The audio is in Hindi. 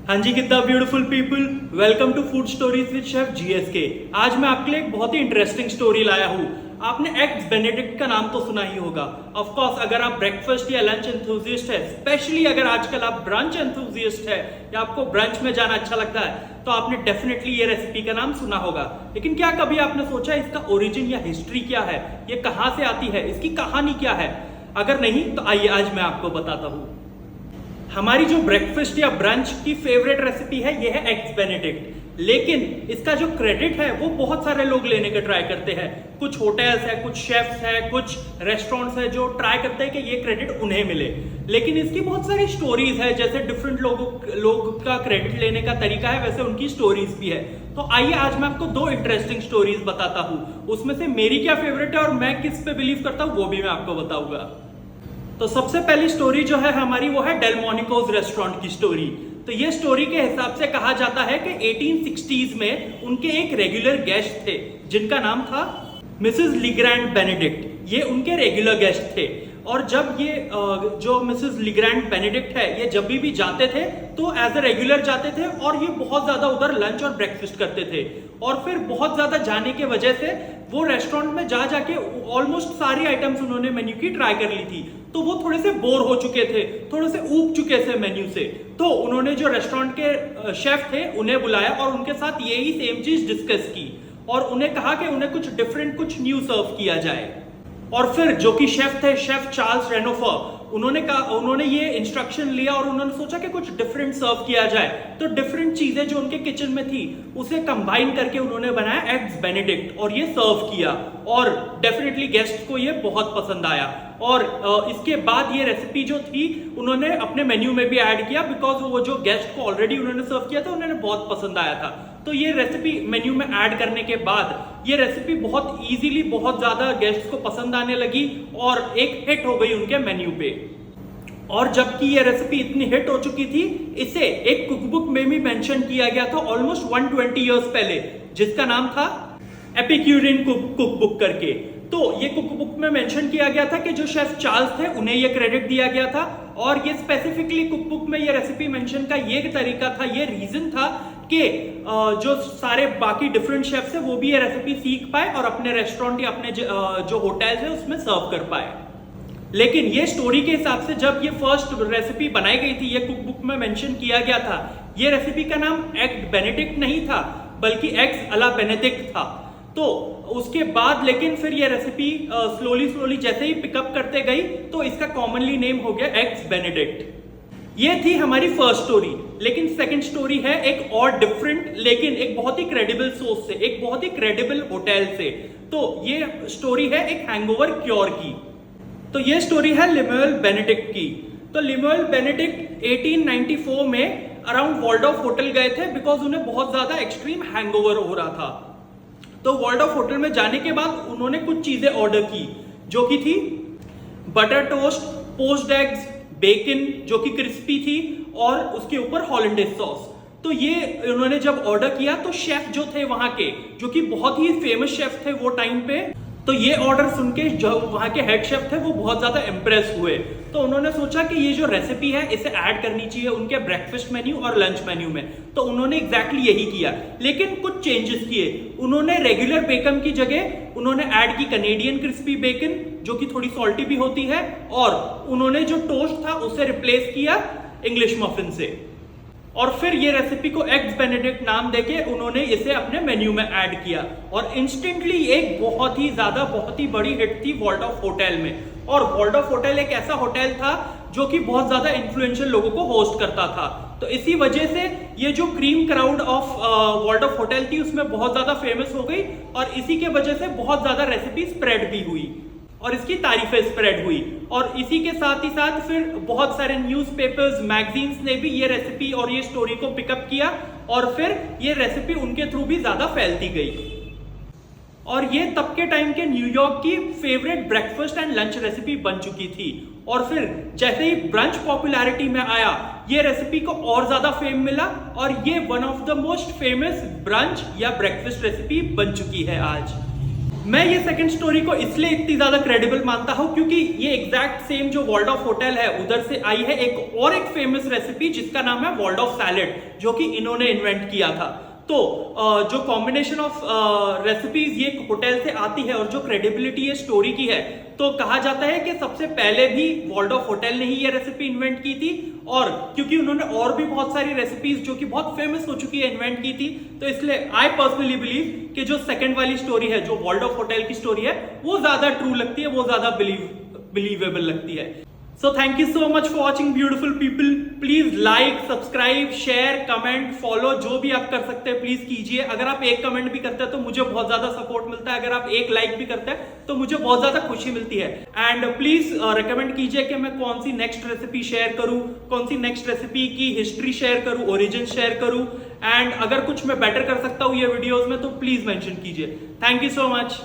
हाँ जी, कितना beautiful people, welcome to food stories with chef GSK. आज मैं आपके लिए एक बहुत ही इंटरेस्टिंग स्टोरी लाया हूँ। आपने एग्स बेनेडिक्ट का नाम तो सुना ही होगा। ऑफ कोर्स, अगर आप ब्रेकफास्ट या लंच एंथुसिस्ट है, स्पेशली अगर आजकल आप ब्रंच एंथुसिस्ट है या आपको ब्रंच में जाना अच्छा लगता है, तो आपने डेफिनेटली ये रेसिपी का नाम सुना होगा। लेकिन क्या कभी आपने सोचा इसका ओरिजिन या हिस्ट्री क्या है, ये कहाँ से आती है, इसकी कहानी क्या है? अगर नहीं तो आइए आज मैं आपको बताता हूँ। हमारी जो ब्रेकफास्ट या ब्रंच की फेवरेट रेसिपी है ये है एग्स बेनेडिक्ट। लेकिन इसका जो क्रेडिट है वो बहुत सारे लोग लेने का ट्राई करते हैं। कुछ होटल्स है, कुछ शेफ्स है, कुछ रेस्टोरेंट्स है जो ट्राई करते हैं कि ये क्रेडिट उन्हें मिले। लेकिन इसकी बहुत सारी स्टोरीज है, जैसे डिफरेंट लोग का क्रेडिट लेने का तरीका है, वैसे उनकी स्टोरीज भी है। तो आइए आज मैं आपको दो इंटरेस्टिंग स्टोरीज बताता हूँ। उसमें से मेरी क्या फेवरेट है और मैं किस पे बिलीव करता हूँ वो भी मैं आपको बताऊंगा। तो सबसे पहली स्टोरी जो है हमारी वो है डेलमोनिकोज रेस्टोरेंट की स्टोरी। तो ये स्टोरी के हिसाब से कहा जाता है कि 1860s में उनके एक रेगुलर गेस्ट थे जिनका नाम था मिसेस लिग्रैंड बेनेडिक्ट। ये उनके रेगुलर गेस्ट थे और जब ये जो मिसेस लिग्रैंड बेनेडिक्ट है ये जब भी जाते थे तो एज ए रेगुलर जाते थे और ये बहुत ज्यादा उधर लंच और ब्रेकफास्ट करते थे। और फिर बहुत ज्यादा जाने की वजह से वो रेस्टोरेंट में जाके ऑलमोस्ट सारी आइटम्स उन्होंने मेन्यू की ट्राई कर ली थी। तो वो थोड़े से बोर हो चुके थे, थोड़े से ऊब चुके थे मेन्यू से। तो उन्होंने जो रेस्टोरेंट के शेफ थे उन्हें बुलाया और उनके साथ यही सेम चीज डिस्कस की और उन्हें कहा कि उन्हें कुछ डिफरेंट, कुछ न्यू सर्व किया जाए। और फिर जो कि शेफ थे, शेफ चार्ल्स रेनोफर, उन्होंने ये इंस्ट्रक्शन लिया और उन्होंने सोचा कि कुछ डिफरेंट सर्व किया जाए। तो डिफरेंट चीजें जो उनके किचन में थी उसे कंबाइन करके उन्होंने बनाया एग्स बेनेडिक्ट और ये सर्व किया और डेफिनेटली गेस्ट को ये बहुत पसंद आया। और इसके बाद ये रेसिपी जो थी उन्होंने अपने मेन्यू में भी ऐड किया, बिकॉज वो जो गेस्ट को ऑलरेडी उन्होंने सर्व किया था उन्होंने बहुत पसंद आया था। तो ये रेसिपी मेन्यू में ऐड करने के बाद ये रेसिपी बहुत इजीली बहुत ज्यादा गेस्ट्स को पसंद आने लगी और एक हिट हो गई उनके मेन्यू पे। और जबकि ये रेसिपी इतनी हिट हो चुकी थी, इसे एक कुकबुक में भी मेंशन किया गया था ऑलमोस्ट 120 इयर्स पहले, जिसका नाम था एपिक्यूरियन कुकबुक करके। तो ये कुकबुक में मेंशन किया गया था कि जो शेफ चार्ल्स थे उन्हें ये क्रेडिट दिया गया था। और ये स्पेसिफिकली कुकबुक में ये रेसिपी मेंशन का ये तरीका था, ये रीजन था कि जो सारे बाकी डिफरेंट शेफ्स है वो भी ये रेसिपी सीख पाए और अपने रेस्टोरेंट या अपने जो होटल्स है उसमें सर्व कर पाए। लेकिन ये स्टोरी के हिसाब से जब ये फर्स्ट रेसिपी बनाई गई थी, ये कुकबुक में मेंशन किया गया था, ये रेसिपी का नाम एग बेनेडिक्ट नहीं था बल्कि एग्स अला बेनेडिक्ट था। तो उसके बाद लेकिन फिर ये रेसिपी स्लोली जैसे ही पिकअप करते गई तो इसका कॉमनली नेम हो गया एग्स बेनेडिक्ट। ये थी हमारी फर्स्ट स्टोरी। लेकिन सेकंड स्टोरी है एक और डिफरेंट, लेकिन एक बहुत ही क्रेडिबल सोर्स से, एक बहुत ही क्रेडिबल होटल से। तो ये स्टोरी है एक हैंगओवर क्योर की। तो ये स्टोरी है लिमुएल बेनेडिक्ट की। तो लिमुएल बेनेडिक्ट 1894 में अराउंड वॉल्डॉर्फ होटल गए थे, बिकॉज उन्हें बहुत ज्यादा एक्सट्रीम हैंगओवर हो रहा था। तो वॉल्डॉर्फ होटल में जाने के बाद उन्होंने कुछ चीजें ऑर्डर की जो कि थी butter toast, poached eggs, bacon जो कि क्रिस्पी थी और उसके ऊपर हॉलैंडेज सॉस। तो ये उन्होंने जब ऑर्डर किया तो शेफ जो थे वहां के, जो कि बहुत ही फेमस शेफ थे वो टाइम पे, तो ये ऑर्डर सुन के जो वहां के हेड शेफ थे वो बहुत ज्यादा इंप्रेस हुए। तो उन्होंने सोचा कि ये जो रेसिपी है इसे ऐड करनी चाहिए उनके ब्रेकफास्ट मेन्यू और लंच मेन्यू में। तो उन्होंने एग्जैक्टली यही किया, लेकिन कुछ चेंजेस किए। उन्होंने रेगुलर बेकन की जगह उन्होंने ऐड की कनेडियन क्रिस्पी बेकन जो कि थोड़ी सॉल्टी भी होती है, और उन्होंने जो टोस्ट था उसे रिप्लेस किया इंग्लिश मफिन से। और फिर ये रेसिपी को एग्स बेनेडिक्ट नाम देके उन्होंने इसे अपने मेन्यू में ऐड किया और इंस्टेंटली एक बहुत ही बड़ी हिट थी वॉल्डॉर्फ होटल में। और वॉल्डॉर्फ होटल एक ऐसा होटल था जो कि बहुत ज्यादा इन्फ्लुएंशियल लोगों को होस्ट करता था। तो इसी वजह से ये जो cream crowd of Waldorf hotel थी उसमें बहुत ज्यादा फेमस हो गई और इसी के वजह से बहुत ज्यादा रेसिपी स्प्रेड भी हुई और इसकी तारीफें स्प्रेड हुई। और इसी के साथ ही साथ फिर बहुत सारे न्यूज़पेपर्स, मैगजीन्स ने भी ये रेसिपी और ये स्टोरी को पिकअप किया और फिर ये रेसिपी उनके थ्रू भी ज्यादा फैलती गई। और ये तब के टाइम के न्यूयॉर्क की favourite breakfast and lunch recipe बन चुकी थी। और फिर जैसे ही ब्रंच पॉपुलैरिटी में आया ये रेसिपी को और ज्यादा फेम मिला और ये one of the most famous brunch या ब्रेकफास्ट रेसिपी बन चुकी है आज। मैं ये सेकंड स्टोरी को इसलिए इतनी ज्यादा क्रेडिबल मानता हूं क्योंकि ये एग्जैक्ट सेम जो वॉल्डॉर्फ होटल है उधर से आई है एक फेमस रेसिपी जिसका नाम है वॉल्डॉर्फ सैलेड, जो कि इन्होंने इन्वेंट किया था। तो जो कॉम्बिनेशन ऑफ रेसिपीज ये होटल से आती है और जो क्रेडिबिलिटी ये स्टोरी की है, तो कहा जाता है कि सबसे पहले भी वॉल्डॉर्फ होटल ने ही ये रेसिपी इन्वेंट की थी, और क्योंकि उन्होंने और भी बहुत सारी रेसिपीज जो कि बहुत फेमस हो चुकी है इन्वेंट की थी, तो इसलिए आई पर्सनली बिलीव कि जो सेकंड वाली स्टोरी है, जो वॉल्डॉर्फ होटल की स्टोरी है, वो ज्यादा ट्रू लगती है, वो ज्यादा बिलीवेबल लगती है। So thank you so much for watching, beautiful people. Please like, subscribe, share, comment, follow, जो भी आप कर सकते हैं प्लीज कीजिए। अगर आप एक कमेंट भी करते हैं तो मुझे बहुत ज्यादा सपोर्ट मिलता है, अगर आप एक लाइक भी करते हैं तो मुझे बहुत ज्यादा खुशी मिलती है। एंड प्लीज रिकमेंड कीजिए कि मैं कौन सी नेक्स्ट रेसिपी शेयर करूं, कौन सी नेक्स्ट रेसिपी की हिस्ट्री शेयर करूं, ओरिजिन शेयर करूं, एंड अगर कुछ मैं बेटर कर सकता हूं ये वीडियोस में तो प्लीज मेंशन कीजिए। Thank you so much.